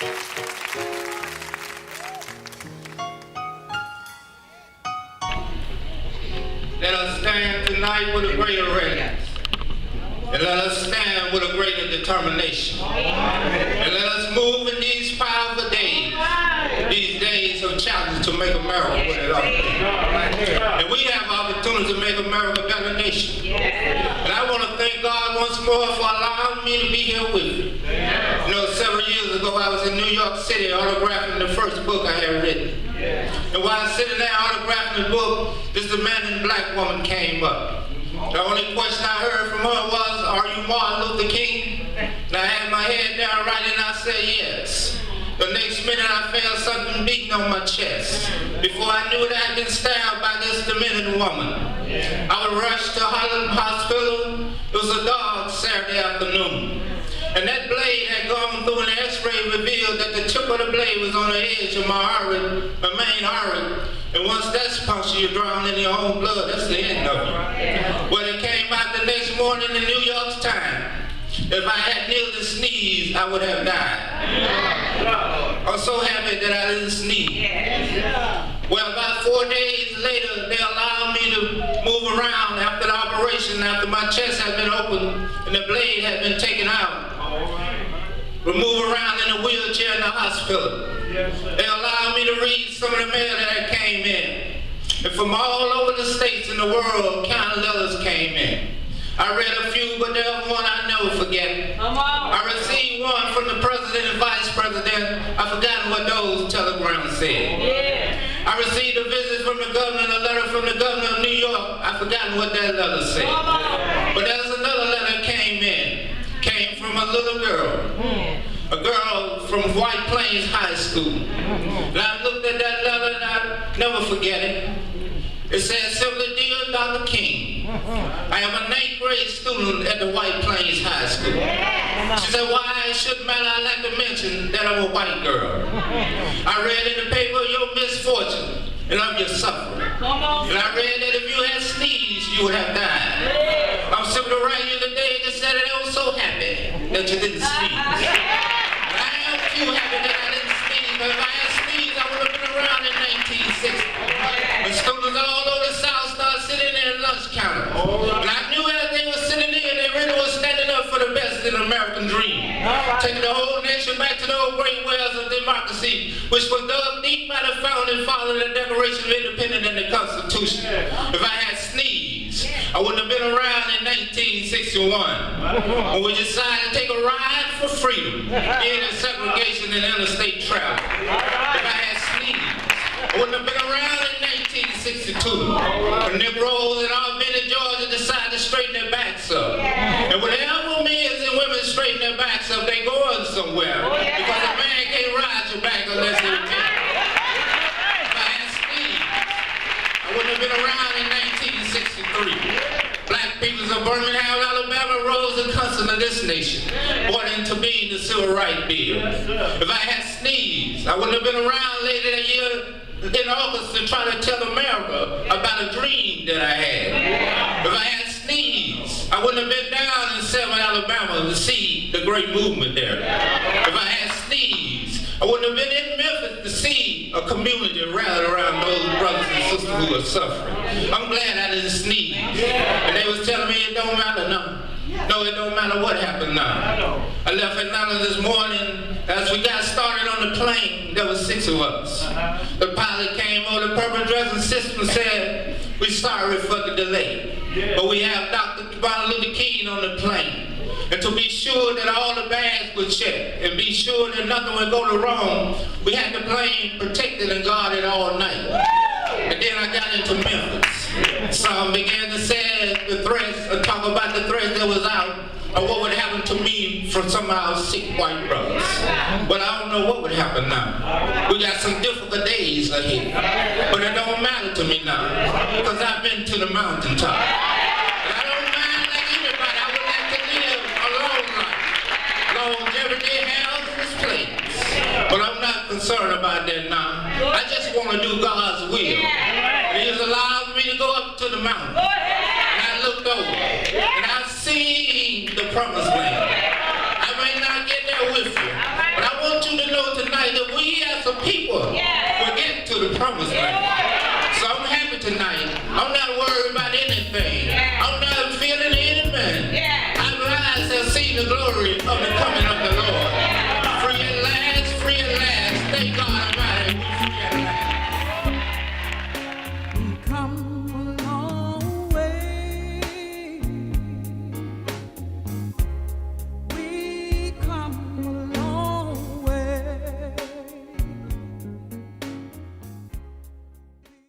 Let us stand tonight with a greater readiness. And let us stand with a greater determination. And let us move in these powerful days, these days of challenge to make America what it ought to be. And we have opportunity to make America a better nation. And I want to thank God once more for allowing me to be here with you. You know, several years ago I was in New York City autographing the first book I had written. And while sitting there autographing the book, this man and black woman came up. The only question I heard from her was, "Are you Martin Luther King?" And I had my head down right and I said yes. The next minute I felt something beating on my chest. Before I knew it, I had been stabbed by this demented woman. I was rushed to Harlem Hospital. It was a dark Saturday afternoon. And that blade had gone through, and the x-ray revealed that the tip of the blade was on the edge of my main artery. And once that's punctured, you're drowned in your own blood. That's the end of it. Well, it came out the next morning in New York Times. If I had nearly sneezed, I would have died. I'm so happy that I didn't sneeze. Well, about 4 days later, they allowed me to move around after the operation, after my chest had been opened and the blade had been taken out. We move around in a wheelchair in the hospital. They allowed me to read some of the mail that came in. And from all over the states in the world, countless letters came in. I read a few, but there's one I never forget. I received one from the president and vice president. I've forgotten what those telegrams said. I received a visit from the governor, and a letter from the governor of New York. I've forgotten what that letter said. But there's another letter came from a little girl from White Plains High School. And I looked at that letter and I never forget it. It says simply, "Dear Dr. King, I am a 9th grade student at the White Plains High School." She said, "Why it shouldn't matter, I'd like to mention that I'm a white girl. I read in the paper your misfortune and of your suffering. And I read that if you had sneezed, you would have died. I'm simply writing you today to say that I was so happy that you didn't sneeze. And I am too happy that I didn't sneeze, but if I had sneezed, I would have been around in 1960. The students all over the South started sitting there at lunch counter. And I knew as they were sitting there, they really were standing up for the best in the American dream. Taking the whole nation back to the old great wells of democracy, which was dug deep by the founding fathers of the Declaration of Independence and the Constitution. If I had sneezed, I wouldn't have been around in 1961 when we decided to take a ride for freedom, ending segregation and interstate travel. If I had sneezed, I wouldn't have been around in 1962 when Negroes in Albany, Georgia decided to straighten their backs up. And whenever men and women straighten their backs up, they going somewhere. Because a man can't ride your back unless he repents. If I had sneezed, I wouldn't have been around in 1963. Black peoples of Birmingham, Alabama rose in concert of this nation, brought into being the Civil Rights Bill. If I had sneezed, I wouldn't have been around later that year in August to try to tell America about a dream that I had. If I had sneezed, I wouldn't have been down in Selma, Alabama to see the great movement there. If I had sneezed, I wouldn't have been in Memphis to see a community rallied around those brothers and sisters who are suffering. I'm glad I didn't sneeze. And they was telling me it don't matter now. No, it don't matter what happened now. I left Atlanta this morning. As we got started on the plane, there were 6 of us. The pilot came over, the purple dressing system said, "We're sorry for the delay, but we have Dr. Martin Luther King on the plane. And to be sure that all the bags were checked and be sure that nothing would go wrong, we had the plane protected and guarded all night." And then I got into Memphis. Some began to say the threats, talk about the threats that was out, or what would happen to me from some of our sick white brothers. But I don't know what would happen now. We got some difficult days ahead. But it don't matter to me now, because I've been to the mountaintop. And I don't mind like anybody. I would like to live a long life. Longevity has its place. But I'm not concerned about that now. I just want to do God's will. And He has allowed me to go up to the mountain. And I looked over. And I seen the promised land. I may not get there with you. But I want you to know of people will get to the promised land. So I'm happy tonight. I'm not worried about anything. I'm not feeling any man. I've eyes have seen the glory of the coming of the Lord. Free at last, free at last. Thank God.